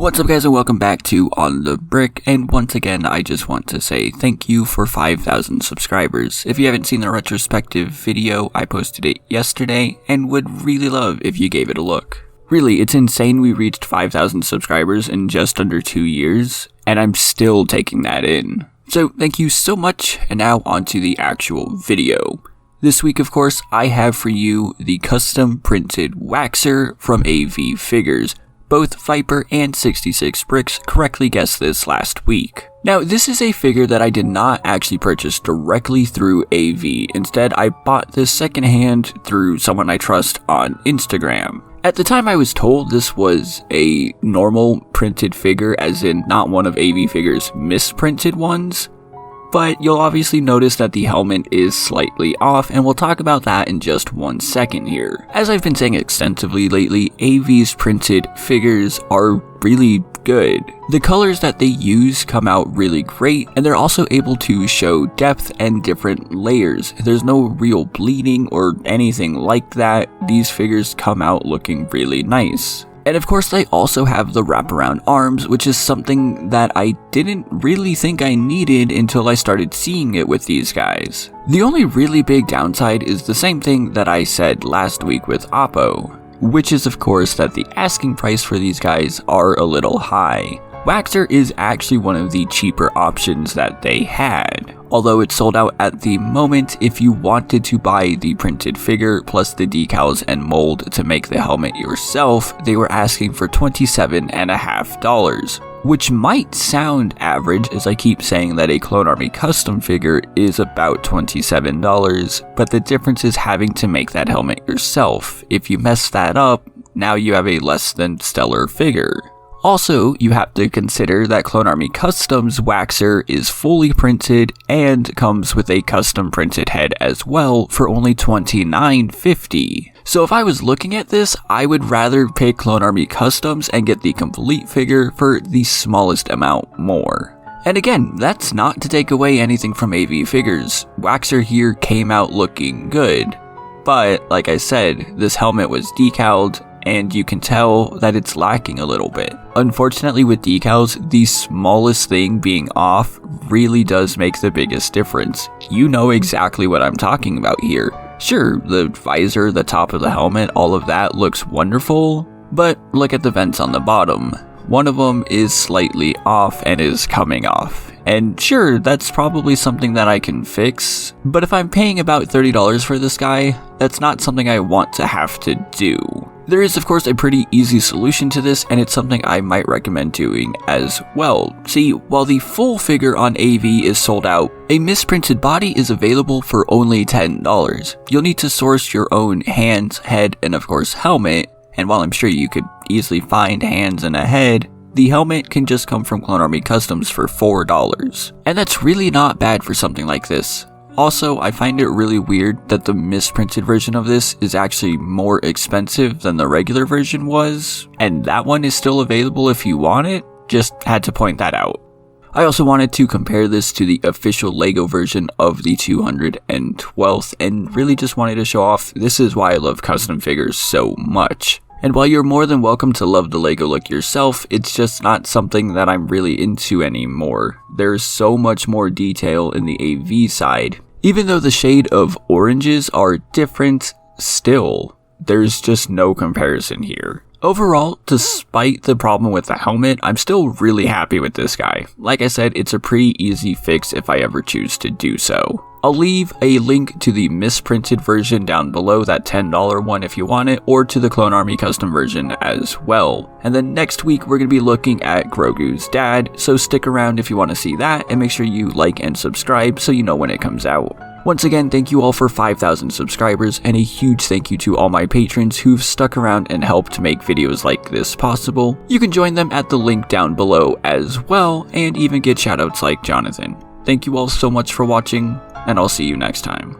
What's up guys and welcome back to On The Brick, and once again I just want to say thank you for 5,000 subscribers. If you haven't seen the retrospective video, I posted it yesterday and would really love if you gave it a look. Really, it's insane we reached 5,000 subscribers in just under 2 years, and I'm still taking that in. So thank you so much, and now on to the actual video. This week, of course, I have for you the custom printed waxer from AV Figures. Both Viper and 66 Bricks correctly guessed this last week. Now, this is a figure that I did not actually purchase directly through AV. Instead, I bought this secondhand through someone I trust on Instagram. At the time, I was told this was a normal printed figure, as in not one of AV Figures' misprinted ones. But you'll obviously notice that the helmet is slightly off, and we'll talk about that in just 1 second here. As I've been saying extensively lately, AV's printed figures are really good. The colors that they use come out really great, and they're also able to show depth and different layers. There's no real bleeding or anything like that. These figures come out looking really nice. And of course they also have the wraparound arms, which is something that I didn't really think I needed until I started seeing it with these guys. The only really big downside is the same thing that I said last week with Oppo, which is of course that the asking price for these guys are a little high. Waxer is actually one of the cheaper options that they had. Although it's sold out at the moment, if you wanted to buy the printed figure plus the decals and mold to make the helmet yourself, they were asking for $27.50, which might sound average, as I keep saying that a Clone Army custom figure is about $27, but the difference is having to make that helmet yourself. If you mess that up, now you have a less than stellar figure. Also, you have to consider that Clone Army Custom's waxer is fully printed and comes with a custom printed head as well for only $29.50. So if I was looking at this, I would rather pick Clone Army Customs and get the complete figure for the smallest amount more. And again, that's not to take away anything from AV Figures. Waxer here came out looking good. But, like I said, this helmet was decaled, and you can tell that it's lacking a little bit. Unfortunately with decals, the smallest thing being off really does make the biggest difference. You know exactly what I'm talking about here. Sure, the visor, the top of the helmet, all of that looks wonderful, but look at the vents on the bottom. One of them is slightly off and is coming off. And sure, that's probably something that I can fix, but if I'm paying about $30 for this guy, that's not something I want to have to do. There is of course a pretty easy solution to this, and it's something I might recommend doing as well. See, while the full figure on AV is sold out, a misprinted body is available for only $10. You'll need to source your own hands, head, and of course helmet, and while I'm sure you could easily find hands and a head, the helmet can just come from Clone Army Customs for $4. And that's really not bad for something like this. Also, I find it really weird that the misprinted version of this is actually more expensive than the regular version was, and that one is still available if you want it. Just had to point that out. I also wanted to compare this to the official LEGO version of the 212th, and really just wanted to show off this is why I love custom figures so much. And while you're more than welcome to love the LEGO look yourself, it's just not something that I'm really into anymore. There's so much more detail in the AV side. Even though the shade of oranges are different, still, there's just no comparison here. Overall, despite the problem with the helmet, I'm still really happy with this guy. Like I said, it's a pretty easy fix if I ever choose to do so. I'll leave a link to the misprinted version down below, that $10 one if you want it, or to the Clone Army custom version as well. And then next week we're going to be looking at Grogu's dad, so stick around if you want to see that, and make sure you like and subscribe so you know when it comes out. Once again, thank you all for 5,000 subscribers, and a huge thank you to all my patrons who've stuck around and helped make videos like this possible. You can join them at the link down below as well, and even get shoutouts like Jonathan. Thank you all so much for watching, and I'll see you next time.